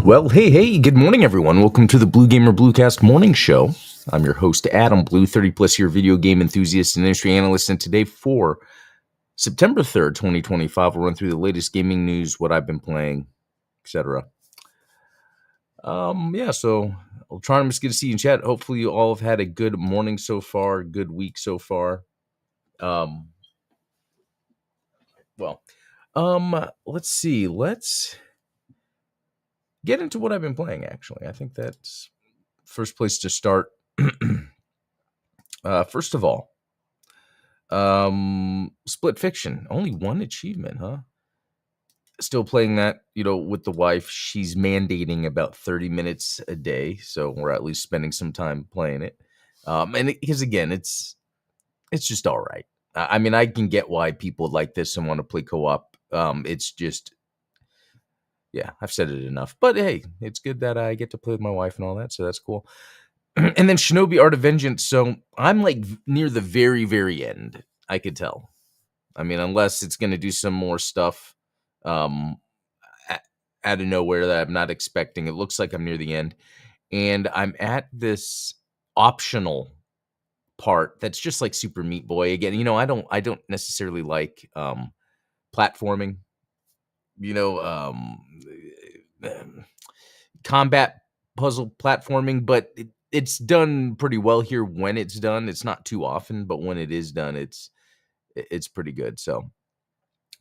Well, hey, good morning, everyone. Welcome to the Blue Gamer Bluecast morning show. I'm your host, Adam Blue, 30-plus year video game enthusiast and industry analyst, and today for September 3rd, 2025, we'll run through the latest gaming news, what I've been playing, etc. So Ultronymous, good to see you in chat. Hopefully you all have had a good morning so far, good week so far. Let's see. Let's get into what I've been playing, actually. I think that's first place to start. First of all, Split Fiction, only one achievement, huh? Still playing that, with the wife. She's mandating about 30 minutes a day, so we're at least spending some time playing it. Because again, it's just all right. I mean, I can get why people like this and want to play co-op. It's just, yeah, I've said it enough. But hey, it's good that I get to play with my wife and all that, so that's cool. And then Shinobi Art of Vengeance. So I'm like near the very, very end. I could tell. I mean, unless it's going to do some more stuff out of nowhere that I'm not expecting. It looks like I'm near the end. And I'm at this optional part that's just like Super Meat Boy. Again, I don't necessarily like platforming. Combat puzzle platforming, but it's done pretty well here when it's done. It's not too often, but when it is done, it's pretty good. So,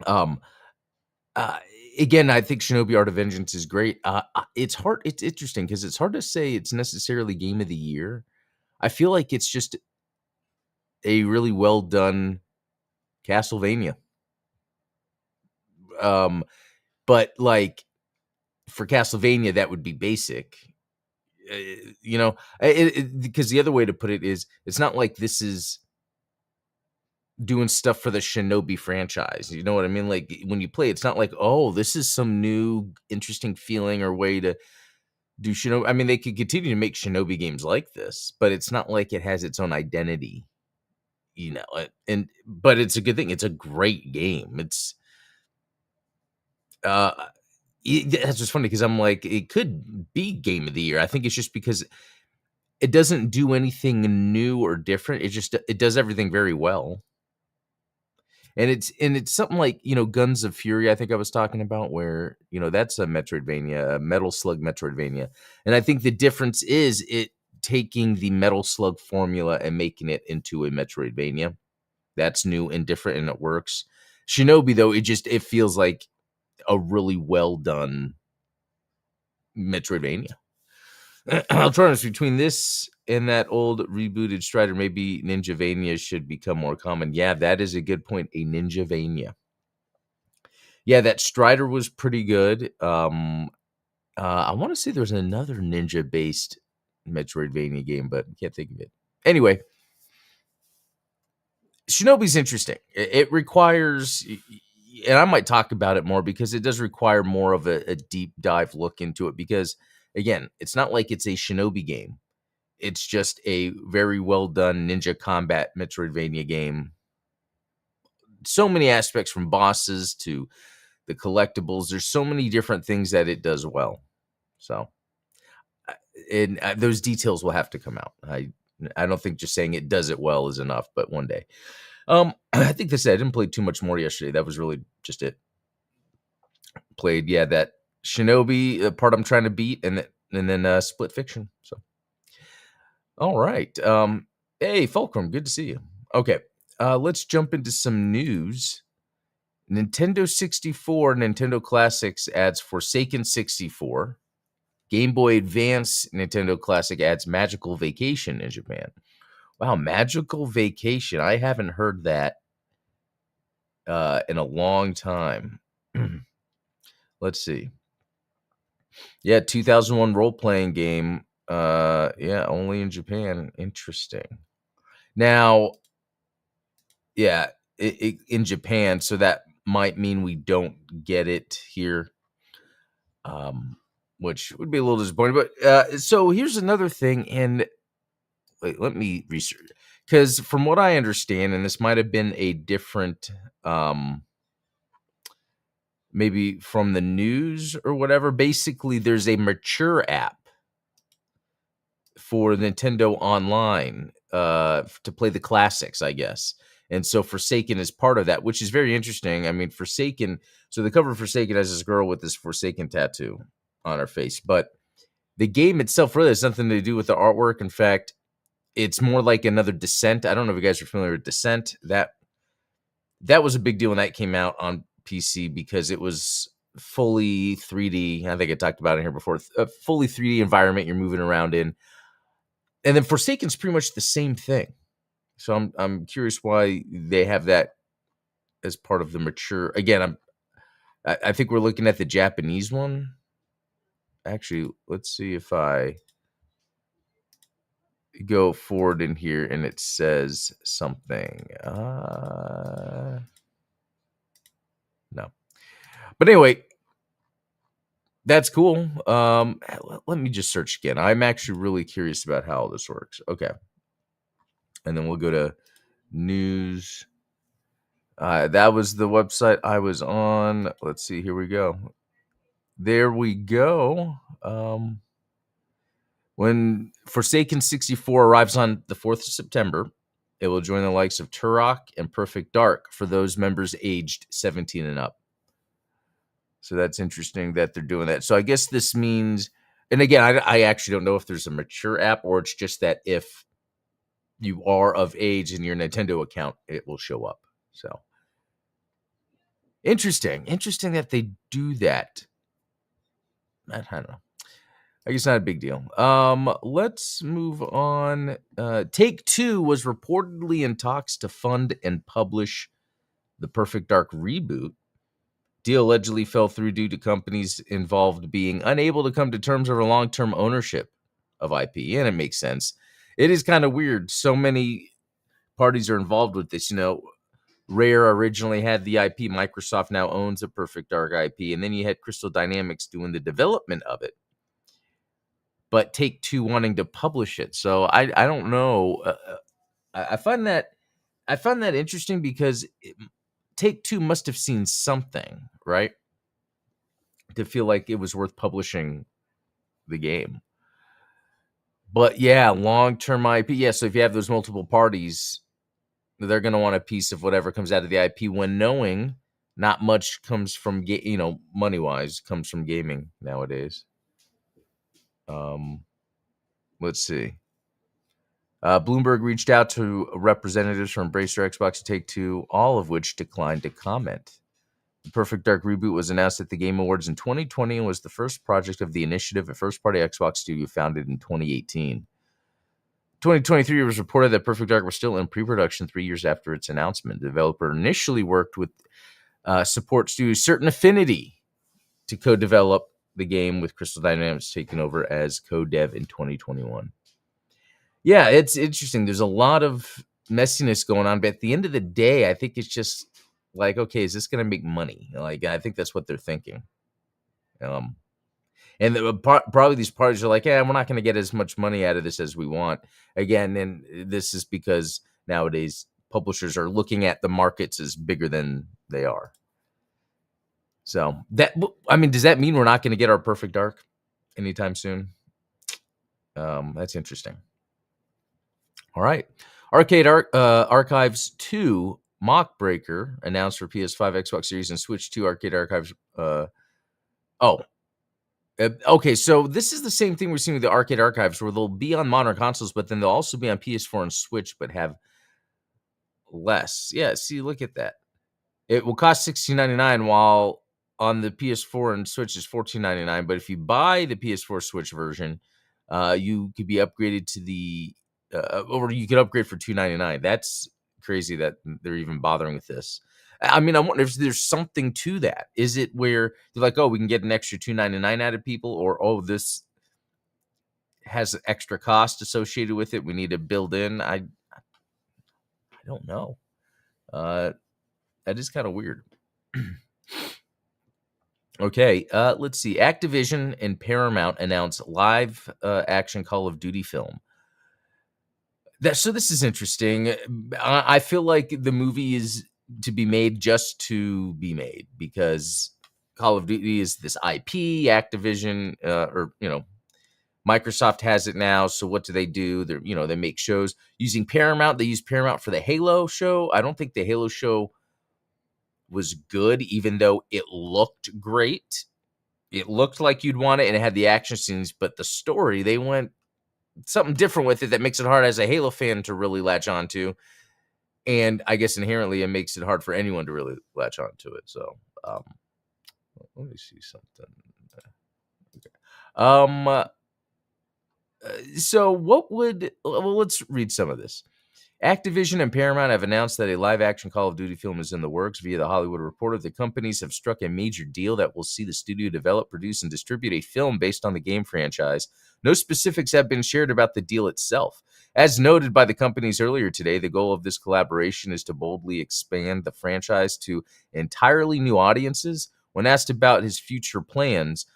um, uh, again, I think Shinobi Art of Vengeance is great. It's hard. It's interesting because it's hard to say it's necessarily game of the year. I feel like it's just a really well done Castlevania. But like for Castlevania, that would be basic. Because the other way to put it is, it's not like this is doing stuff for the Shinobi franchise. You know what I mean? Like when you play, it's not like, oh, this is some new interesting feeling or way to do Shinobi. I mean, they could continue to make Shinobi games like this, but it's not like it has its own identity, but it's a good thing. It's a great game. It's that's just funny because I'm like, it could be game of the year. I think it's just because it doesn't do anything new or different. It does everything very well. And it's something like, Guns of Fury, I think I was talking about, where, that's a Metroidvania, a Metal Slug Metroidvania. And I think the difference is it taking the Metal Slug formula and making it into a Metroidvania. That's new and different, and it works. Shinobi, though, it feels like a really well done Metroidvania. I'll try this between this and that old rebooted Strider. Maybe Ninjavania should become more common. Yeah, that is a good point. A Ninjavania. Yeah, that Strider was pretty good. I want to say there's another ninja-based Metroidvania game, but I can't think of it. Anyway, Shinobi's interesting. It requires, and I might talk about it more because it does require more of a deep dive look into it. Because again, it's not like it's a Shinobi game. It's just a very well done ninja combat Metroidvania game. So many aspects, from bosses to the collectibles. There's so many different things that it does well. So, and those details will have to come out. I don't think just saying it does it well is enough, but one day. I think I didn't play too much more yesterday. That was really just it. Played, that Shinobi part I'm trying to beat, and then Split Fiction. So, all right. Hey, Fulcrum, good to see you. Okay, let's jump into some news. Nintendo 64, Nintendo Classics adds Forsaken 64. Game Boy Advance Nintendo Classic adds Magical Vacation in Japan. Wow, Magical Vacation. I haven't heard that in a long time. Let's see. Yeah, 2001 role-playing game. Only in Japan. Interesting. Now, yeah, in Japan, so that might mean we don't get it here. Which would be a little disappointing. But so here's another thing, and wait, let me research, because from what I understand, and this might have been a different maybe from the news or whatever. Basically, there's a mature app for Nintendo Online to play the classics, I guess. And so Forsaken is part of that, which is very interesting. I mean, Forsaken. So the cover of Forsaken has this girl with this Forsaken tattoo on her face, but the game itself really has nothing to do with the artwork. In fact, it's more like another Descent. I don't know if you guys are familiar with Descent. That was a big deal when that came out on PC because it was fully 3D. I think I talked about it here before. A fully 3D environment you're moving around in. And then Forsaken's pretty much the same thing. So I'm curious why they have that as part of the mature. Again, I think we're looking at the Japanese one. Actually, let's see if I go forward in here and it says something. No. But anyway, that's cool. Let me just search again. I'm actually really curious about how all this works. Okay. And then we'll go to news. That was the website I was on. Let's see. Here we go. There we go. When Forsaken 64 arrives on the 4th of September, it will join the likes of Turok and Perfect Dark for those members aged 17 and up. So that's interesting that they're doing that. So I guess this means, and again, I actually don't know if there's a mature app or it's just that if you are of age in your Nintendo account, it will show up. So interesting that they do that. I don't know. I guess not a big deal. Let's move on. Take-Two was reportedly in talks to fund and publish the Perfect Dark reboot. Deal allegedly fell through due to companies involved being unable to come to terms over long-term ownership of IP, and it makes sense. It is kind of weird. So many parties are involved with this. Rare originally had the IP. Microsoft now owns the Perfect Dark IP, and then you had Crystal Dynamics doing the development of it, but Take-Two wanting to publish it. So I don't know. I find that interesting because Take-Two must have seen something, right, to feel like it was worth publishing the game. But yeah, long-term IP. Yeah, so if you have those multiple parties, they're going to want a piece of whatever comes out of the IP when knowing not much comes from, money-wise, comes from gaming nowadays. Let's see. Bloomberg reached out to representatives from Embracer, Xbox, and Take-Two, all of which declined to comment. The Perfect Dark reboot was announced at the Game Awards in 2020 and was the first project of the initiative, a first-party Xbox studio founded in 2018. 2023 was reported that Perfect Dark was still in pre-production 3 years after its announcement. The developer initially worked with support studio Certain Affinity to co-develop the game, with Crystal Dynamics taking over as co-dev in 2021. Yeah, it's interesting. There's a lot of messiness going on, but at the end of the day, I think it's just like, okay, is this going to make money? Like, I think that's what they're thinking. And probably these parties are like, yeah, we're not going to get as much money out of this as we want. Again, and this is because nowadays publishers are looking at the markets as bigger than they are. So does that mean we're not going to get our Perfect Dark anytime soon? That's interesting. All right. Arcade Archives 2 Mock Breaker announced for PS5, Xbox Series, and Switch 2 Arcade Archives. Okay, so this is the same thing we're seeing with the Arcade Archives, where they'll be on modern consoles, but then they'll also be on PS4 and Switch, but have less. Yeah, see, look at that. It will cost $16.99, while on the PS4 and Switch is $14.99. But if you buy the PS4 Switch version, you could be upgraded to the, or you could upgrade for $2.99. That's crazy that they're even bothering with this. I mean, I wonder if there's something to that. Is it where they're like, oh, we can get an extra $2.99 out of people, or oh, this has extra cost associated with it, we need to build in? I don't know. That is kind of weird. Okay, let's see. Activision and Paramount announced live action Call of Duty film. So this is interesting. I feel like the movie is to be made just to be made, because Call of Duty is this IP. Activision, or Microsoft has it now. So what do? They make shows using Paramount. They use Paramount for the Halo show. I don't think the Halo show was good, even though it looked great. It looked like you'd want it, and it had the action scenes, but the story, they went something different with it that makes it hard as a Halo fan to really latch onto. And I guess inherently it makes it hard for anyone to really latch onto it. So let me see something. Okay. So what would, well, let's read some of this. Activision and Paramount have announced that a live-action Call of Duty film is in the works. Via The Hollywood Reporter, the companies have struck a major deal that will see the studio develop, produce, and distribute a film based on the game franchise. No specifics have been shared about the deal itself. As noted by the companies earlier today, the goal of this collaboration is to boldly expand the franchise to entirely new audiences. When asked about his future plans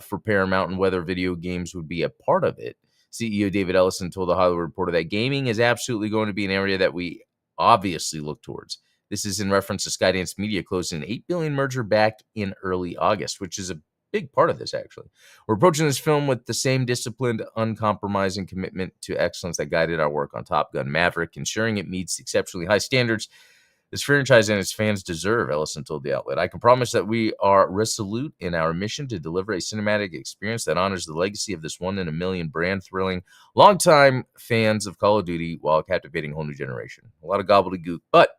for Paramount and whether video games would be a part of it, CEO David Ellison told the Hollywood Reporter that gaming is absolutely going to be an area that we obviously look towards. This is in reference to Skydance Media closing an $8 billion merger back in early August, which is a big part of this, actually. We're approaching this film with the same disciplined, uncompromising commitment to excellence that guided our work on Top Gun Maverick, ensuring it meets exceptionally high standards this franchise and its fans deserve, Ellison told the outlet. I can promise that we are resolute in our mission to deliver a cinematic experience that honors the legacy of this one-in-a-million brand, thrilling longtime fans of Call of Duty while captivating a whole new generation. A lot of gobbledygook, but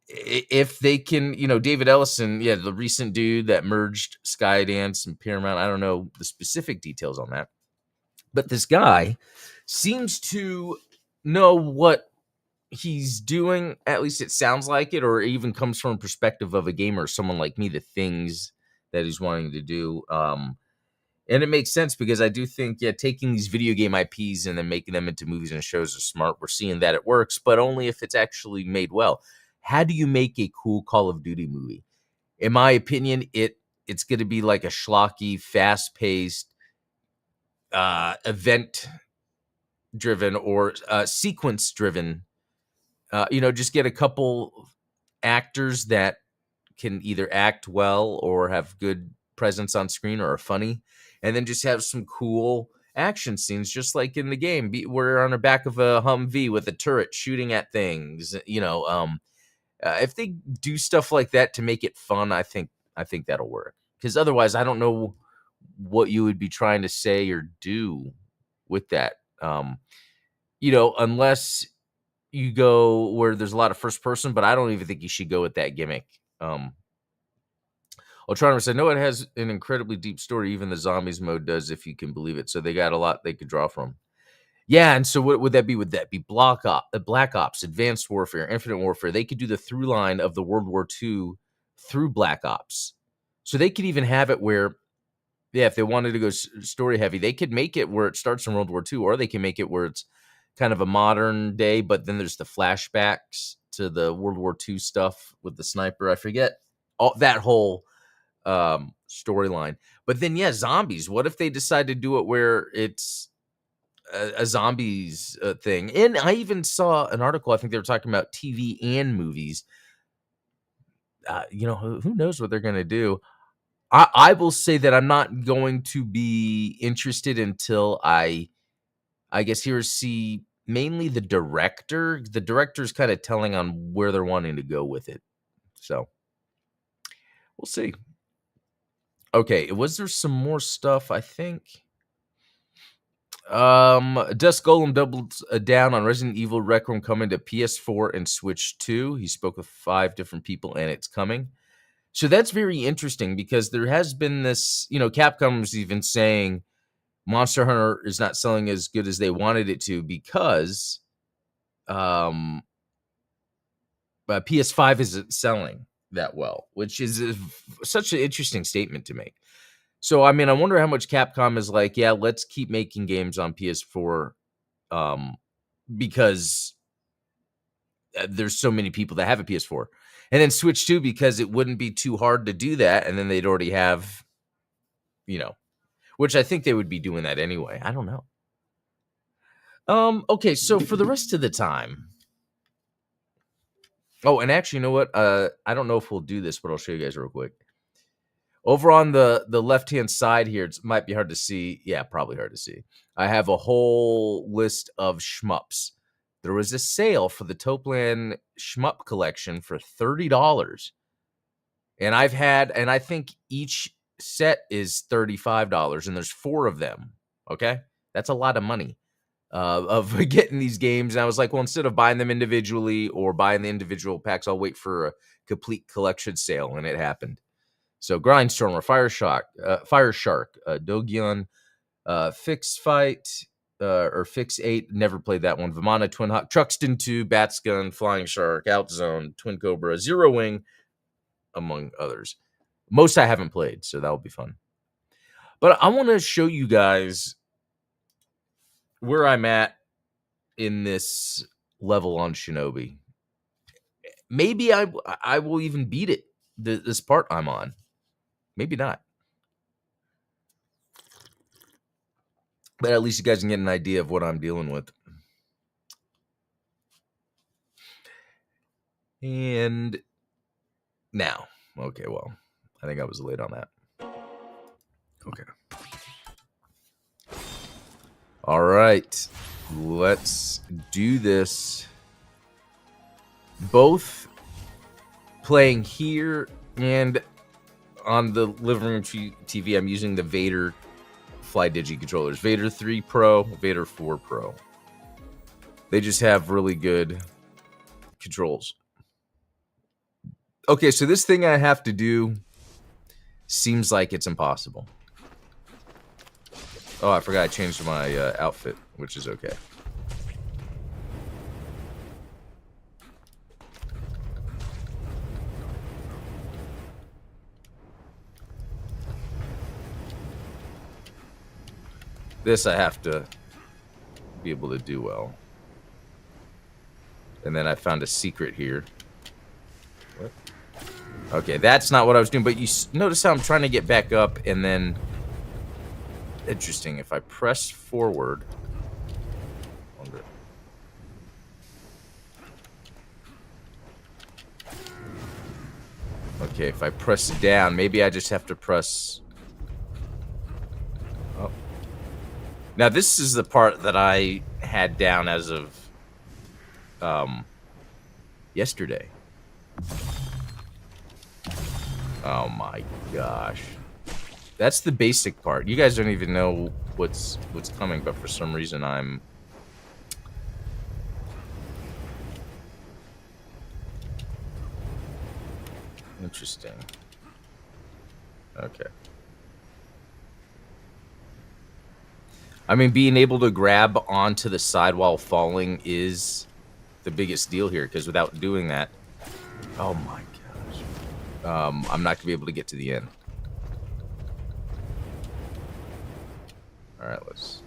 if they can, David Ellison, the recent dude that merged Skydance and Paramount, I don't know the specific details on that, but this guy seems to know what he's doing. At least it sounds like it, or even comes from a perspective of a gamer, someone like me, the things that he's wanting to do. And it makes sense because I do think, taking these video game IPs and then making them into movies and shows is smart. We're seeing that it works, but only if it's actually made well. How do you make a cool Call of Duty movie? In my opinion, it's going to be like a schlocky, fast-paced, event-driven or sequence-driven. Just get a couple actors that can either act well or have good presence on screen or are funny, and then just have some cool action scenes, just like in the game. We're on the back of a Humvee with a turret shooting at things. If they do stuff like that to make it fun, I think that'll work. Because otherwise, I don't know what you would be trying to say or do with that. Unless you go where there's a lot of first person, but I don't even think you should go with that gimmick. Ultronus said, no, it has an incredibly deep story. Even the zombies mode does, if you can believe it. So they got a lot they could draw from. Yeah, and so what would that be? Would that be Black Ops, Advanced Warfare, Infinite Warfare? They could do the through line of the World War II through Black Ops. So they could even have it where, if they wanted to go story heavy, they could make it where it starts in World War II, or they can make it where it's kind of a modern day, but then there's the flashbacks to the World War II stuff with the sniper. I forget all that whole storyline. But then, zombies. What if they decide to do it where it's a zombies thing? And I even saw an article, I think they were talking about TV and movies. Who knows what they're going to do. I will say that I'm not going to be interested until I guess see mainly the director. The director's kind of telling on where they're wanting to go with it. So we'll see. Okay, was there some more stuff? I think Dusk Golem doubled down on Resident Evil Requiem coming to PS4 and Switch 2. He spoke with 5 different people, and it's coming. So that's very interesting because there has been this, Capcom's even saying Monster Hunter is not selling as good as they wanted it to because PS5 isn't selling that well, which is such an interesting statement to make. So, I mean, I wonder how much Capcom is like, let's keep making games on PS4 because there's so many people that have a PS4. And then Switch 2 because it wouldn't be too hard to do that. And then they'd already have, which I think they would be doing that anyway. I don't know. Okay, so for the rest of the time. Oh, and actually, you know what? I don't know if we'll do this, but I'll show you guys real quick. Over on the left-hand side here, it might be hard to see. Yeah, probably hard to see. I have a whole list of shmups. There was a sale for the Toplan shmup collection for $30. And I think each set is $35, and there's 4 of them. Okay? That's a lot of money of getting these games. And I was like, well, instead of buying them individually or buying the individual packs, I'll wait for a complete collection sale. And it happened. So Grindstormer, Fire Shark, Dogyeon, Fix Fight, or Fix 8, never played that one. Vimana, Twin Hawk, Truxton 2, Bats Gun, Flying Shark, Outzone, Twin Cobra, Zero Wing, among others. Most I haven't played, so that will be fun. But I want to show you guys where I'm at in this level on Shinobi. Maybe I will even beat it, this part I'm on. Maybe not. But at least you guys can get an idea of what I'm dealing with. And now, okay, well, I think I was late on that. Okay. All right, let's do this. Both playing here and on the living room TV, I'm using the Vader FlyDigi controllers. Vader 3 Pro, Vader 4 Pro. They just have really good controls. Okay, so this thing I have to do seems like it's impossible. Oh, I forgot I changed my outfit, which is okay. This I have to be able to do well. And then I found a secret here. What? Okay, that's not what I was doing, but you notice how I'm trying to get back up, and then... Interesting, if I press forward... Okay, if I press down, maybe I just have to press... Oh. Now, this is the part that I had down as of... yesterday. Oh my gosh. That's the basic part. You guys don't even know what's coming, but for some reason I'm... Interesting. Okay. I mean, being able to grab onto the side while falling is the biggest deal here, because without doing that... Oh my gosh. I'm not going to be able to get to the end. Alright, let's...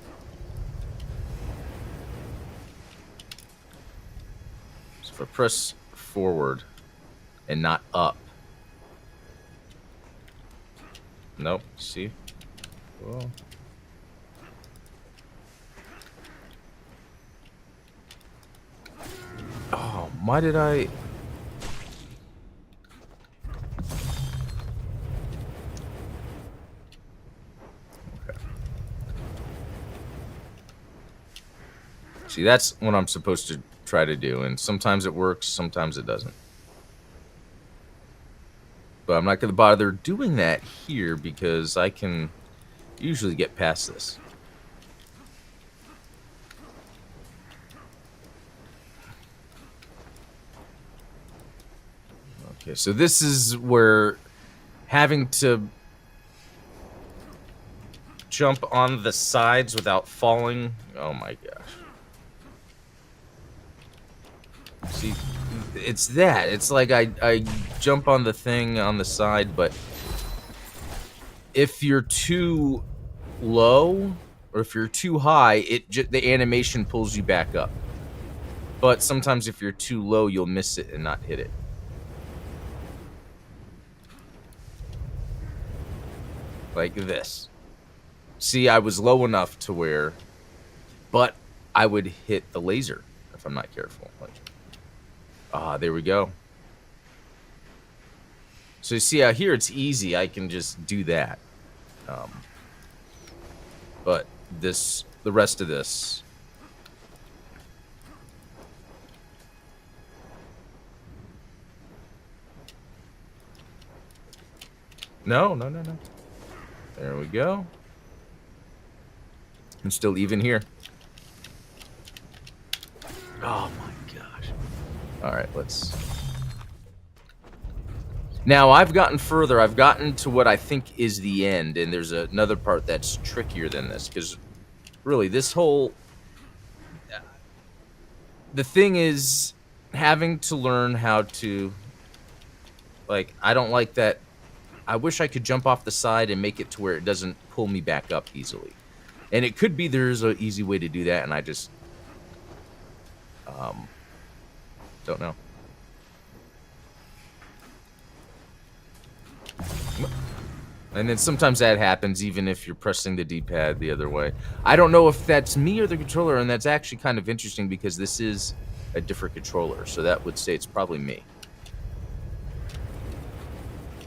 So if I press forward and not up... Nope, see? Well... Oh, why did I... Okay. See, that's what I'm supposed to try to do, and sometimes it works, sometimes it doesn't. But I'm not going to bother doing that here because I can usually get past this. Okay, so this is where having to jump on the sides without falling. Oh my gosh. See, it's that. It's like I jump on the thing on the side, but if you're too low or if you're too high, the animation pulls you back up. But sometimes if you're too low, you'll miss it and not hit it. Like this. See, I was low enough to where, but I would hit the laser if I'm not careful. Like, there we go. So you see out here, it's easy. I can just do that. But the rest of this. No. There we go. I'm still even here. Oh my gosh. All right, let's... Now, I've gotten further. I've gotten to what I think is the end, and there's another part that's trickier than this, because really, this whole... The thing is having to learn how to... Like, I don't like that... I wish I could jump off the side and make it to where it doesn't pull me back up easily. And it could be there's an easy way to do that, and I just... don't know. And then sometimes that happens even if you're pressing the D-pad the other way. I don't know if that's me or the controller, and that's actually kind of interesting because this is a different controller, so that would say it's probably me.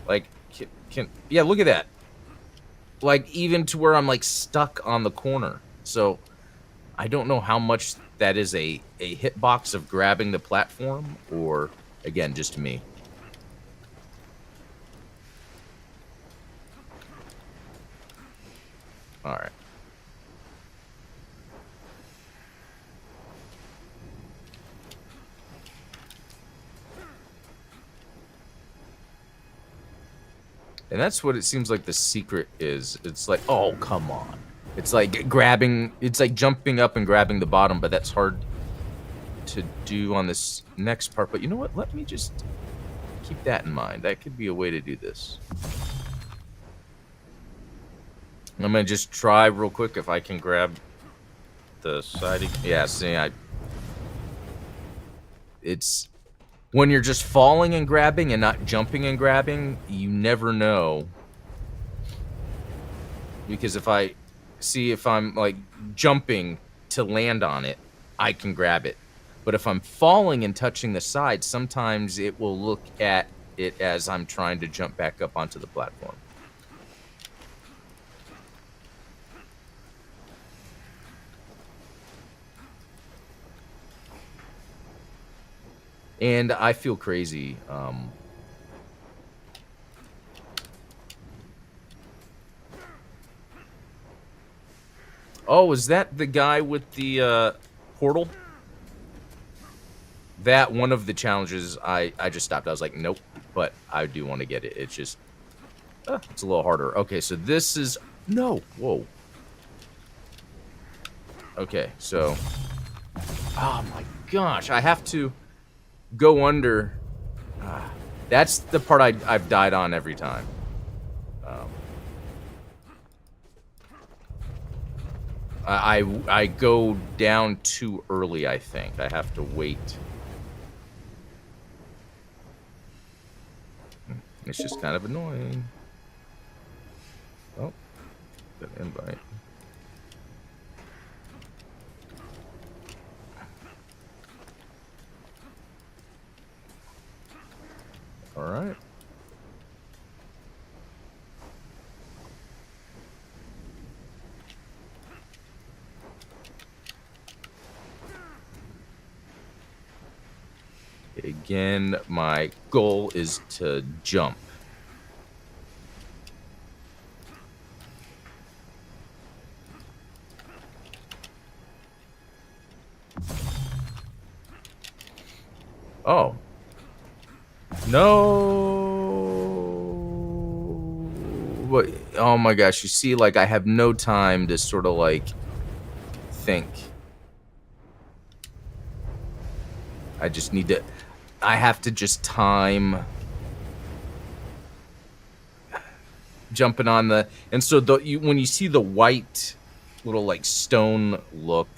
Like, yeah, look at that. Like, even to where I'm, like, stuck on the corner. So, I don't know how much that is a hitbox of grabbing the platform, or, again, just me. Alright. And that's what it seems like the secret is. It's like, oh, come on. It's like grabbing, it's like jumping up and grabbing the bottom, but that's hard to do on this next part. But you know what? Let me just keep that in mind. That could be a way to do this. I'm going to just try real quick if I can grab the side. Yeah, see, it's... When you're just falling and grabbing and not jumping and grabbing, you never know. Because if I'm like jumping to land on it, I can grab it. But if I'm falling and touching the side, sometimes it will look at it as I'm trying to jump back up onto the platform. And I feel crazy. Oh, is that the guy with the portal? That one of the challenges, I just stopped. I was like, nope. But I do want to get it. It's just, it's a little harder. Okay, so this is... No. Whoa. Okay, so... Oh my gosh, I have to go under. That's the part I've died on every time. I go down too early, I think. I have to wait. It's just kind of annoying. Oh, good invite. All right. Again, my goal is to jump. Oh. No. What? Oh my gosh, you see, like, I have no time to sort of, like, think. I just need to... I have to just time... jumping on the... And so when you see the white little, like, stone look,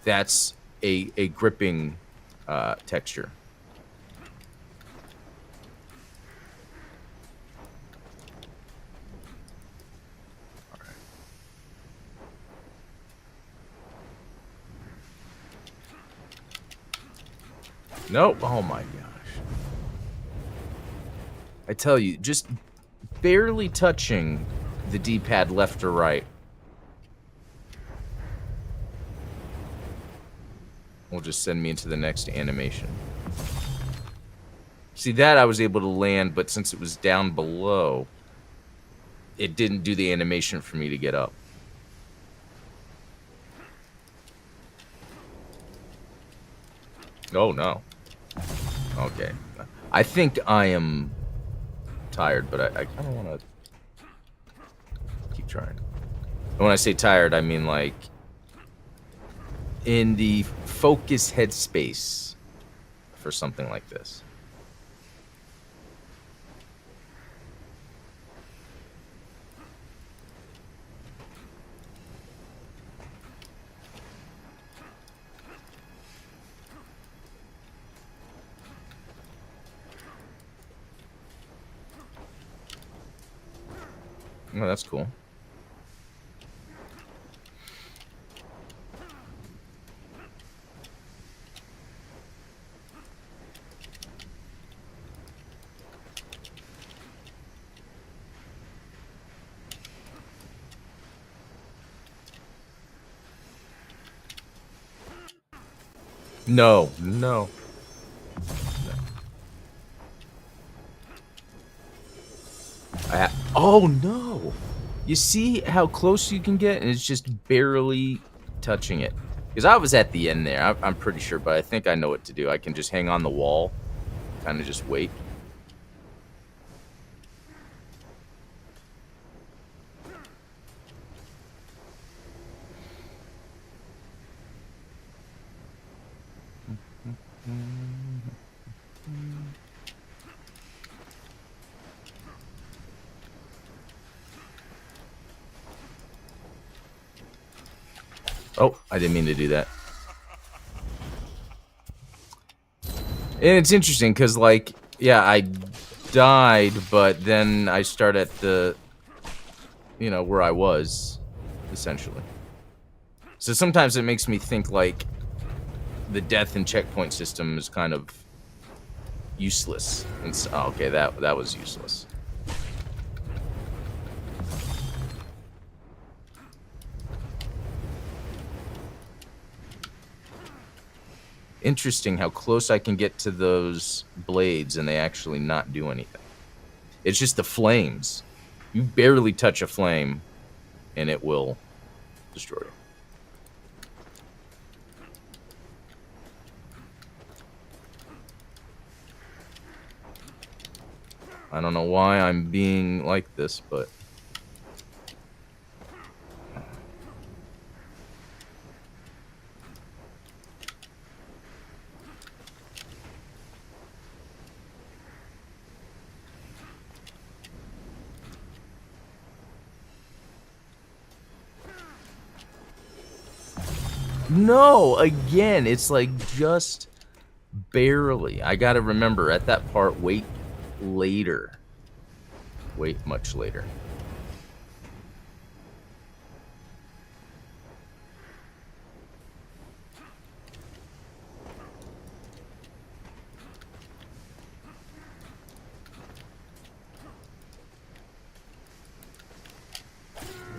that's a gripping texture. Nope. Oh my gosh. I tell you, just barely touching the D-pad left or right will just send me into the next animation. See, that I was able to land, but since it was down below, it didn't do the animation for me to get up. Oh, no. Okay. I think I am tired, but I kind of want to keep trying. And when I say tired, I mean, like, in the focus headspace for something like this. Oh, that's cool. No, no. Oh, no. You see how close you can get, and it's just barely touching it. Because I was at the end there, I'm pretty sure, but I think I know what to do. I can just hang on the wall, kind of just wait. Oh, I didn't mean to do that. And it's interesting because, like, yeah, I died, but then I start at the, you know, where I was, essentially. So sometimes it makes me think, like, the death and checkpoint system is kind of useless. And so, oh, okay, that was useless. Interesting how close I can get to those blades and they actually not do anything. It's just the flames. You barely touch a flame and it will destroy you. I don't know why I'm being like this, but... No, again, it's like just barely. I gotta remember, at that part, wait later. Wait much later.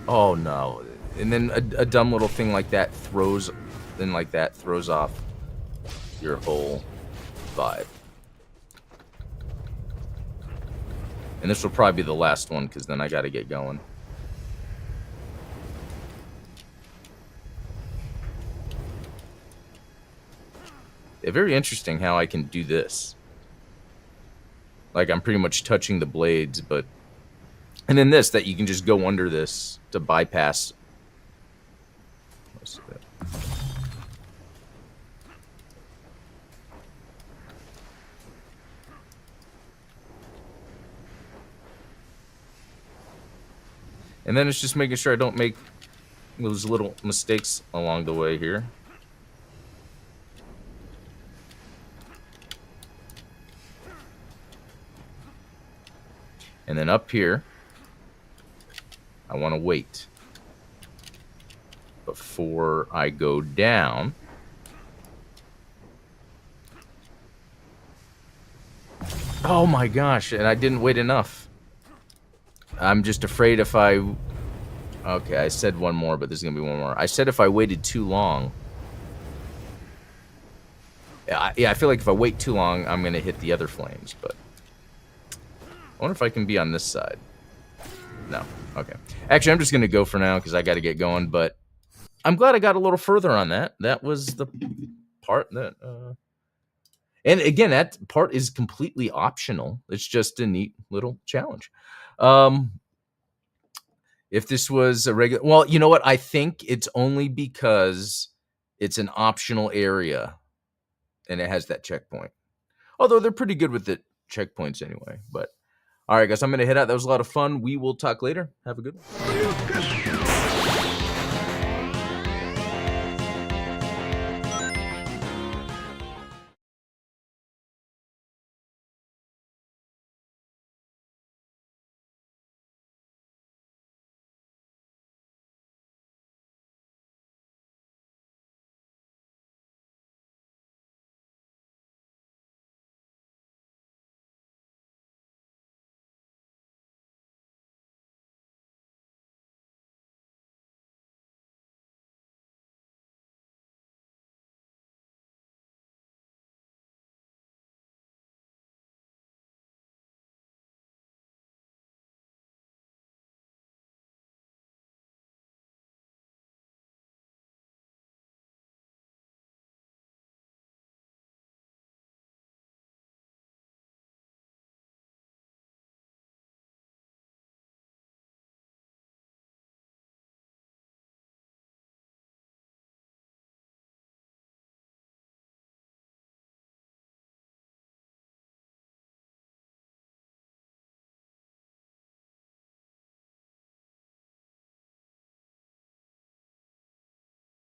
Oh no. And then a dumb little thing like that throws off your whole vibe. And this will probably be the last one, because then I gotta get going. Yeah, very interesting how I can do this. Like, I'm pretty much touching the blades, but... And then this, that you can just go under this to bypass most of it. And then it's just making sure I don't make those little mistakes along the way here. And then up here, I want to wait before I go down. Oh my gosh, and I didn't wait enough. I'm just afraid if I... Okay, I said one more, but there's going to be one more. I said if I waited too long... Yeah, I feel like if I wait too long, I'm going to hit the other flames, but... I wonder if I can be on this side. No. Okay. Actually, I'm just going to go for now because I got to get going, but I'm glad I got a little further on that. That was the part that... And again, that part is completely optional. It's just a neat little challenge. If this was a regular... Well, you know what? I think it's only because it's an optional area and it has that checkpoint. Although they're pretty good with the checkpoints anyway. But all right, guys, I'm going to head out. That was a lot of fun. We will talk later. Have a good one.